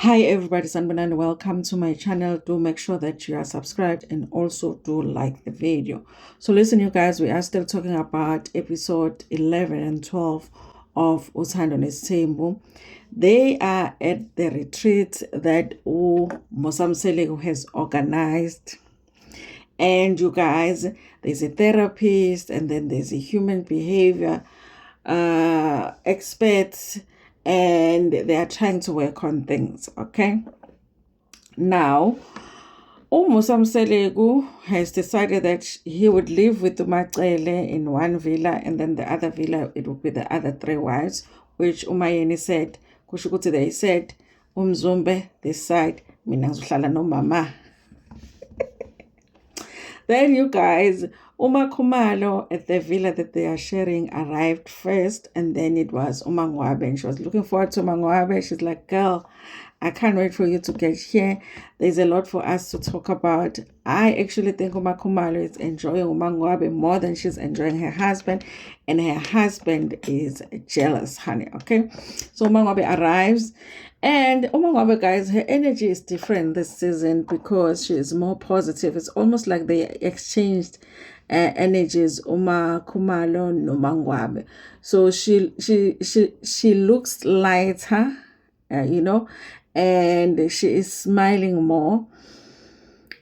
Hi everybody, Sanbana, and welcome to my channel. Do make sure that you are subscribed and also do like the video. So listen, you guys, we are still talking about episode 11 and 12 of Uthando Nesimbu. They are at the retreat that Mosamsele has organized. And you guys, there's a therapist and then there's a human behavior experts, and they are trying to work on things. Okay, now Musam Selegu has decided that he would live with Umacele in one villa, and then the other villa it would be the other three wives, which Umayeni said, kushukuthi they said, Umzumbe this side, mina ngizohlala no mama. Then you guys, Uma Kumalo at the villa that they are sharing arrived first, and then it was Uma Ngwabe, and she was looking forward to Uma Ngwabe. She's like, girl, I can't wait for you to get here. There's a lot for us to talk about. I actually think Uma Kumalo is enjoying Uma Ngwabe more than she's enjoying her husband, and her husband is jealous, honey, okay? So Uma Ngwabe arrives, and Umangwabe, guys, her energy is different this season because she is more positive. It's almost like they exchanged energies, Uma Kumalo no Mangwabe. So she looks lighter, and she is smiling more.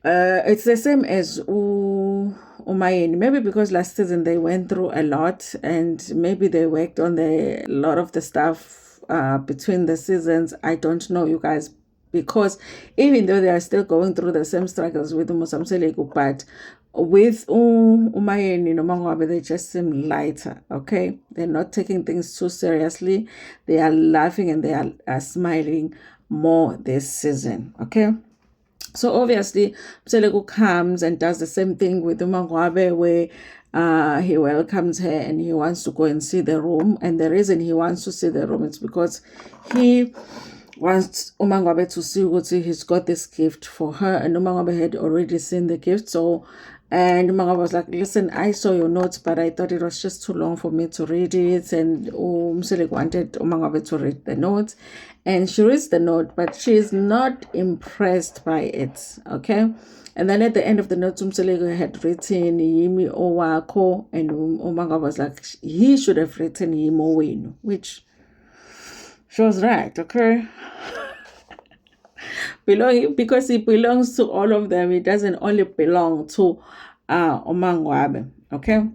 It's the same as Umayeni. Maybe because last season they went through a lot, and maybe they worked on a lot of the stuff between the seasons. I don't know, you guys, because even though they are still going through the same struggles with Musamselegu, but with Umayeni no Mangwabe, they just seem lighter. Okay, they're not taking things too seriously. They are laughing and they are smiling more this season. Okay. So obviously, Mselegu comes and does the same thing with Umangwabe, where he welcomes her and he wants to go and see the room. And the reason he wants to see the room is because he wants Umangwabe to see what he's got this gift for her. And Umangwabe had already seen the gift. And Umangwabe was like, listen, I saw your notes, but I thought it was just too long for me to read it. And Mselegu wanted Umangwabe to read the notes. And she reads the note, but she is not impressed by it. Okay. And then at the end of the note, Umselegu had written Yimi Owako, and Umangwabe was like, he should have written Yimi Owenu, which she was right. Okay. Because it belongs to all of them. It doesn't only belong to Umangwabe. Okay.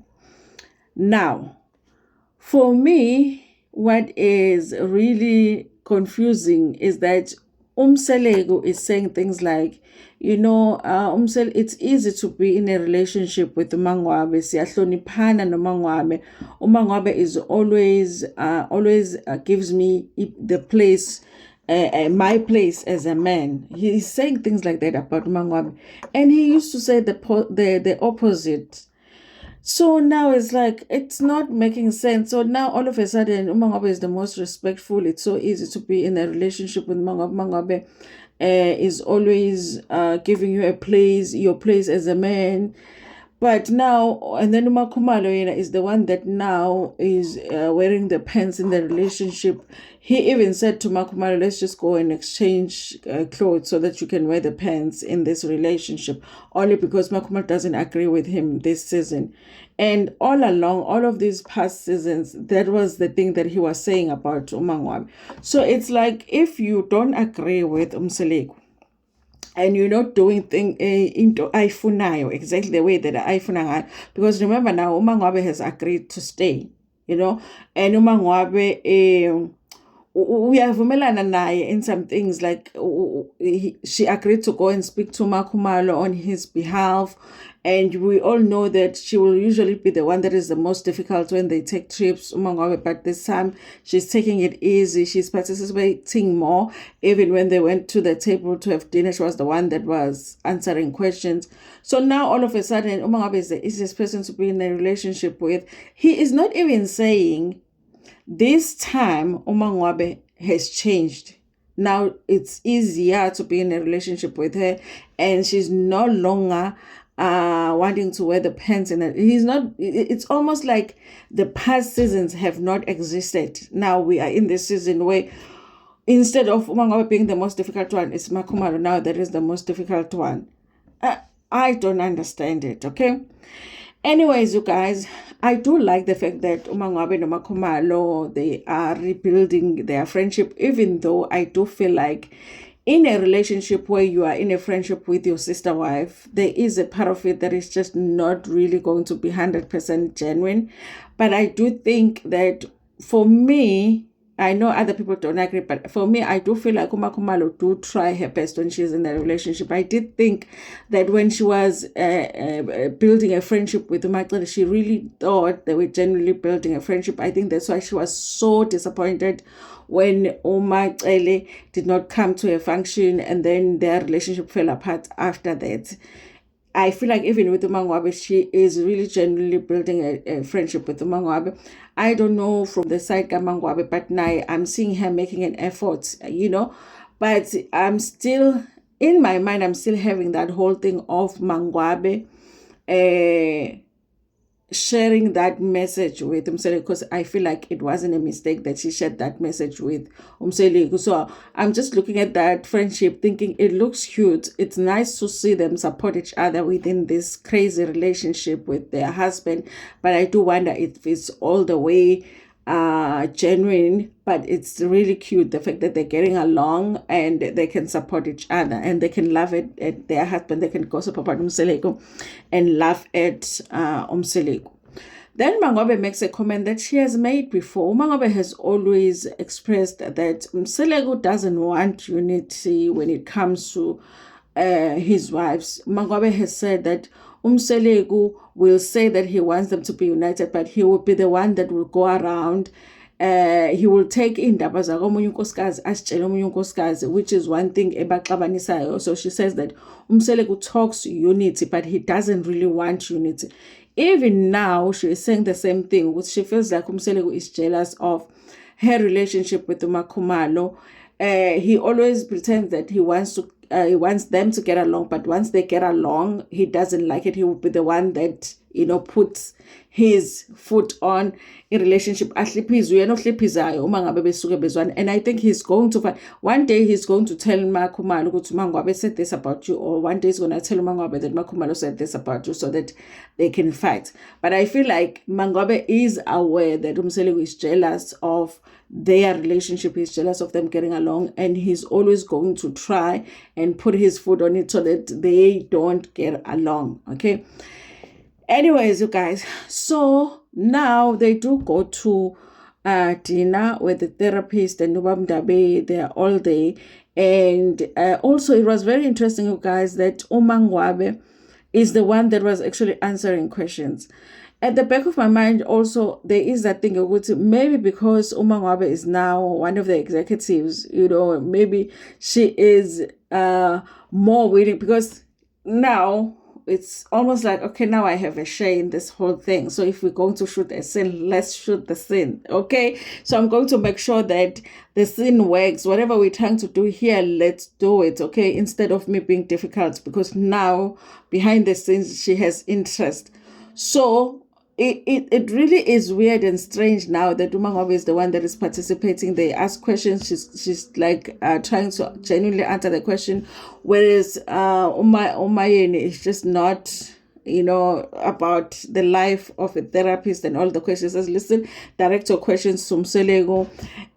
Now, for me, what is really confusing is that Umselegu is saying things like, it's easy to be in a relationship with Umangwabe. Siyahloniphana noMangwabe. Umangwabe is always gives me the place, my place as a man. He's saying things like that about Umangwabe, and he used to say the opposite. So now it's like, it's not making sense. So now all of a sudden, Umangwabe is the most respectful. It's so easy to be in a relationship with Umangwabe. Umangwabe is always giving you your place as a man. But now, and then Uma Khumalo is the one that now is wearing the pants in the relationship. He even said to Uma Khumalo, let's just go and exchange clothes so that you can wear the pants in this relationship, only because Uma Khumalo doesn't agree with him this season. And all along, all of these past seasons, that was the thing that he was saying about Umangwabe. So it's like, if you don't agree with Umselegu, and you're not doing thing into ayifunayo exactly the way that ayifuna ngayo, because remember now Umangwabe has agreed to stay, and Umangwabe uyavumelana naye in some things, like she agreed to go and speak to Uma Khumalo on his behalf. And we all know that she will usually be the one that is the most difficult when they take trips, Umangwabe, but this time she's taking it easy. She's participating more. Even when they went to the table to have dinner, she was the one that was answering questions. So now all of a sudden, Umangwabe is the easiest person to be in a relationship with. He is not even saying, this time Umangwabe has changed. Now it's easier to be in a relationship with her, and she's no longer wanting to wear the pants. And he's not, it's almost like the past seasons have not existed. Now we are in this season where instead of Umangabe being the most difficult one, it's Makhumalo now that is the most difficult one. I don't understand it, okay? Anyways, you guys, I do like the fact that Umangabe and Makhumalo, they are rebuilding their friendship, even though I do feel like in a relationship where you are in a friendship with your sister wife, there is a part of it that is just not really going to be 100% genuine. But I do think that for me, I know other people don't agree, but for me, I do feel like Umakhumalo do try her best when she's in a relationship. I did think that when she was building a friendship with Umacele, she really thought they were genuinely building a friendship. I think that's why she was so disappointed when Umacele did not come to a function and then their relationship fell apart after that. I feel like even with Umangwabe, she is really genuinely building a friendship with Umangwabe. I don't know from the side of Mangwabe, but now I'm seeing her making an effort, But I'm still, in my mind, I'm still having that whole thing of Mangwabe sharing that message with Umsele, because I feel like it wasn't a mistake that she shared that message with Umsele. So I'm just looking at that friendship thinking it looks cute. It's nice to see them support each other within this crazy relationship with their husband, but I do wonder if it's all the way genuine, but it's really cute the fact that they're getting along and they can support each other and they can laugh at their husband. They can gossip about Umseleko and laugh at Umseleko. Then Mangwabe makes a comment that she has made before. Mangwabe has always expressed that Umseleko doesn't want unity when it comes to his wives. Mangwabe has said that Umseleko will say that he wants them to be united, but he will be the one that will go around. He will take indaba zakomunye unkosikazi asitshele omunye unkosikazi, which is one thing ebaxabanisayo. So she says that Umseleko talks unity, but he doesn't really want unity. Even now, she is saying the same thing, which she feels like Umseleko is jealous of her relationship with Umakhumalo. He always pretends that he wants them to get along, but once they get along, he doesn't like it. He will be the one that puts his foot on in relationship. And I think he's going to find one day he's going to tell Makhumalo that Mangwabe said this about you, or one day he's going to tell Mangwabe that Makhumalo said this about you, so that they can fight. But I feel like Mangwabe is aware that Umseleko is jealous of their relationship, he's jealous of them getting along, and he's always going to try and put his foot on it so that they don't get along. Okay. Anyways, you guys, so now they do go to dinner with the therapist and Nubam Dabe. They're all there. And also, it was very interesting, you guys, that Umangwabe is the one that was actually answering questions. At the back of my mind, also, there is that thing of maybe because Umangwabe is now one of the executives, maybe she is more willing, because now it's almost like, okay, now I have a share in this whole thing. So if we're going to shoot a scene, let's shoot the scene, okay? So I'm going to make sure that the scene works. Whatever we're trying to do here, let's do it, okay? Instead of me being difficult, because now behind the scenes, she has interest. So it really is weird and strange now that Umangwabe is the one that is participating. They ask questions. She's like trying to genuinely answer the question, whereas Umayeni is just not about the life of a therapist and all the questions. Says, listen, direct your questions to Umseleko.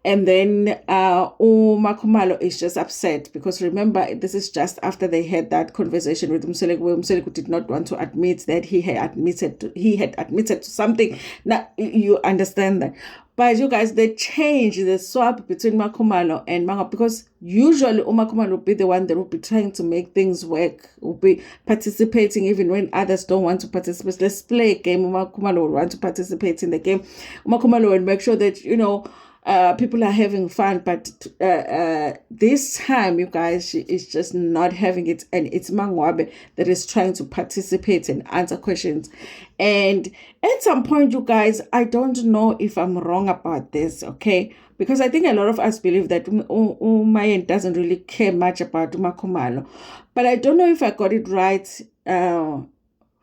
And then Umakhumalo is just upset because remember, this is just after they had that conversation with Umseleko, where Umseleko did not want to admit that he had admitted to something. Now you understand that. But you guys, they change the swap between Makhumalo and Manga, because usually Umakhumalo will be the one that will be trying to make things work, will be participating even when others don't want to participate. Let's play a game. Umakhumalo will want to participate in the game. Umakhumalo will make sure that, people are having fun, but this time, you guys, she is just not having it, and it's Mangwabe that is trying to participate and answer questions. And at some point, you guys, I don't know if I'm wrong about this, okay? Because I think a lot of us believe that Umayen doesn't really care much about Umakhumalo. But I don't know if I got it right,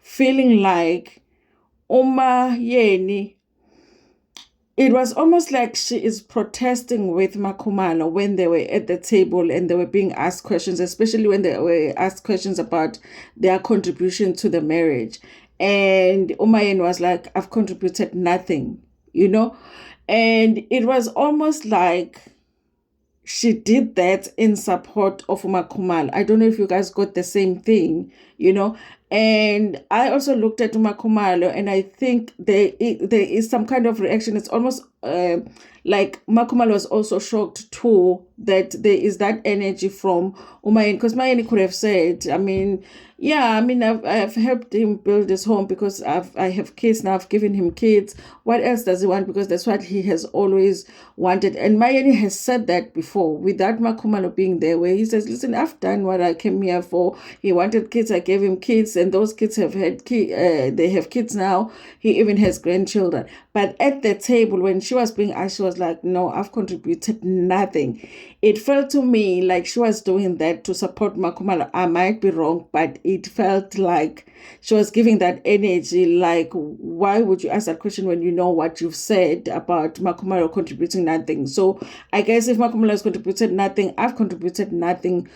feeling like Umayeni it was almost like she is protesting with Makhumalo when they were at the table and they were being asked questions, especially when they were asked questions about their contribution to the marriage. And Umayen was like, I've contributed nothing, you know? And it was almost like she did that in support of Makhumalo. I don't know if you guys got the same thing, you know. And I also looked at Makhumalo, and I think there is some kind of reaction. It's almost like Makhumalo was also shocked too that there is that energy from Umayen, because Mayeni could have said, I mean, yeah, I mean, I've helped him build his home because I have kids now. I've given him kids. What else does he want? Because that's what he has always wanted. And Mayeni has said that before, without Makhumalo being there, where he says, "Listen, I've done what I came here for. He wanted kids. I gave him kids, and those kids have had they have kids now. He even has grandchildren." But at the table, when she was being asked, she was like, "No, I've contributed nothing." It felt to me like she was doing that to support Makhumalo. I might be wrong, but it felt like she was giving that energy. Like, why would you ask that question when you know what you've said about Makhumalo contributing nothing? So I guess if Makhumalo has contributed nothing, I've contributed nothing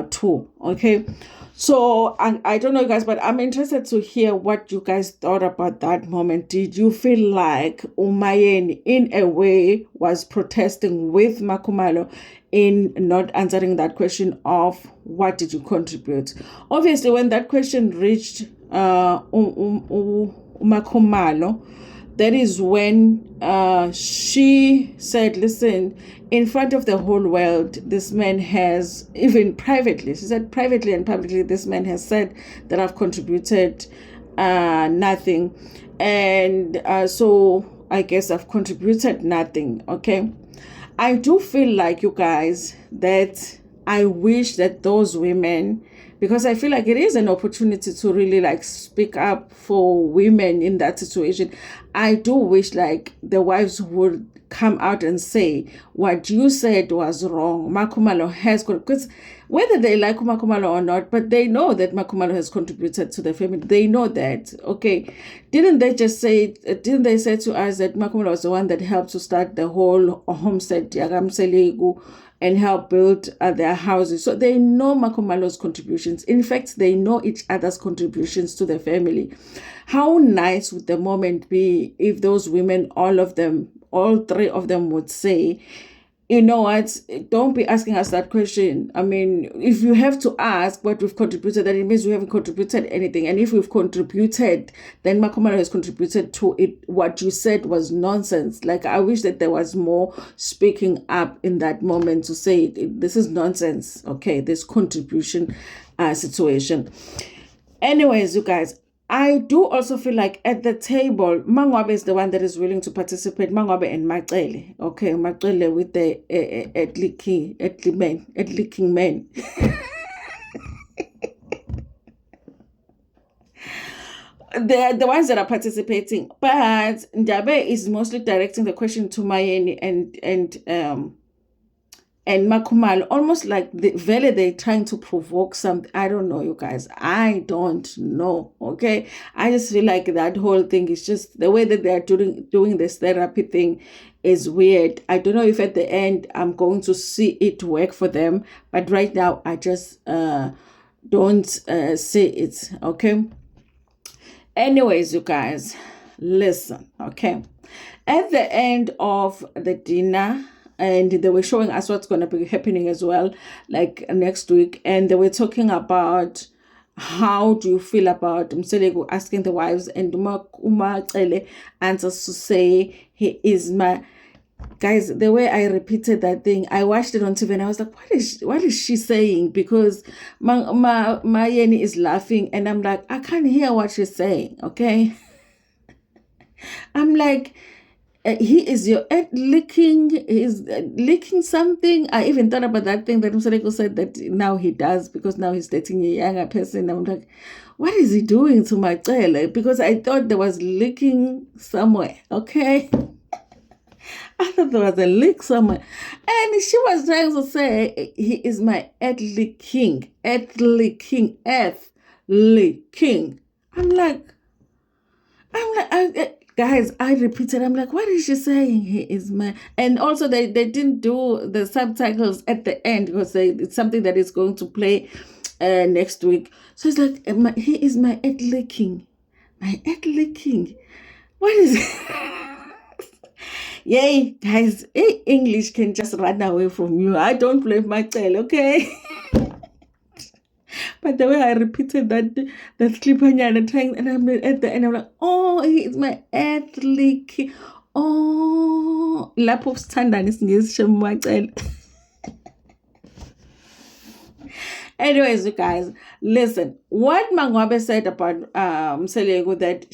too. Okay. So I don't know, you guys, but I'm interested to hear what you guys thought about that moment. Did you feel like Umayen, in a way, was protesting with Makhumalo in not answering that question of what did you contribute? Obviously, when that question reached Makhumalo, that is when she said, listen, in front of the whole world, this man has, even privately, she said privately and publicly, this man has said that I've contributed nothing. And so I guess I've contributed nothing, okay? I do feel like, you guys, that I wish that those women, because I feel like it is an opportunity to really like speak up for women in that situation. I do wish like the wives would come out and say what you said was wrong. Makhumalo has, because whether they like Makhumalo or not, but they know that Makhumalo has contributed to the family. They know that. Okay. Didn't they say to us that Makhumalo was the one that helped to start the whole homestead Yagamselegu and help build their houses? So they know Makhumalo's contributions. In fact, they know each other's contributions to the family. How nice would the moment be if those women, all three of them would say, you know what, don't be asking us that question. I mean, if you have to ask what we've contributed, then it means we haven't contributed anything. And if we've contributed, then Makhumalo has contributed to it. What you said was nonsense. Like, I wish that there was more speaking up in that moment to say, this is nonsense, okay, this contribution situation. Anyways, you guys, I do also feel like at the table, Mangwabe is the one that is willing to participate. Mangwabe and Macele. Okay, Macele with the licking men. They're the ones that are participating. But Ndabe is mostly directing the question to Mayeni and Makhumalo, almost like they're trying to provoke something. I don't know, you guys. I don't know. Okay. I just feel like that whole thing is just the way that they're doing this therapy thing is weird. I don't know if at the end I'm going to see it work for them, but right now I just don't see it. Okay. Anyways, you guys, listen. Okay. At the end of the dinner, and they were showing us what's going to be happening as well, like next week. And they were talking about how do you feel about Mselegu asking the wives, and Umacele answers to say he is my... Guys, the way I repeated that thing, I watched it on TV and I was like, what is she saying? Because Mayeni is laughing and I'm like, I can't hear what she's saying, okay? I'm like, he is your licking, he's licking something. I even thought about that thing that Msaleko said that now he does, because now he's dating a younger person. I'm like, what is he doing to Macele? Because I thought there was licking somewhere, okay? I thought there was a lick somewhere. And she was trying to say, he is my earthly king. Earthly king. I'm like, Guys, I repeated, I'm like, what is she saying? He is my, and also they didn't do the subtitles at the end because it's something that is going to play next week. So it's like, he is my earthly king. My earthly king. What is it? Yay, guys, English can just run away from you. I don't blame my child, okay? But the way I repeated that clip and trying, and I'm at the end, I'm like, oh, he's my earthly king. Oh, lapho sithandana isingisi shemacela. Anyways, you guys, listen. What Mangwabe said about Selego, that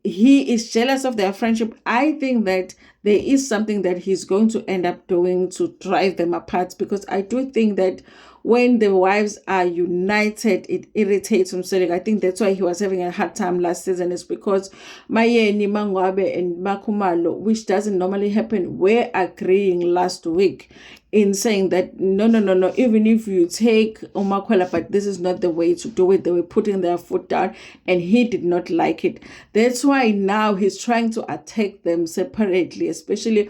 he is jealous of their friendship. I think that there is something that he's going to end up doing to drive them apart, because I do think that when the wives are united, it irritates Selego. I think that's why he was having a hard time last season, is because Mayeni, Mangwabe, and Makumalo, which doesn't normally happen, were agreeing last week in saying that no, even if you take Umakwela, but this is not the way to do it. They were putting their foot down, and he did not like it. That's why now he's trying to attack them separately, especially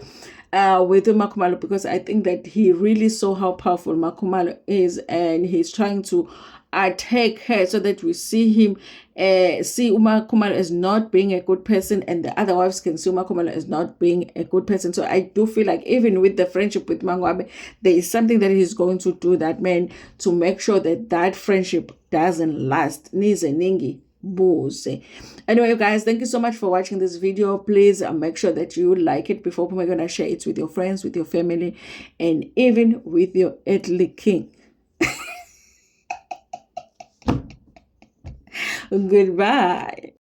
with Makumalo, because I think that he really saw how powerful Makumalo is, and he's trying to attack her so that we see him see Kumalo as not being a good person, and the other wives can see Kumalo as not being a good person. So I do feel like even with the friendship with Mangwabe, there is something that he's going to do, that man, to make sure that that friendship doesn't last. Nize ningi bose. Anyway, you guys, thank you so much for watching this video. Please make sure that you like it before we're gonna share it with your friends, with your family, and even with your earthly king. Goodbye.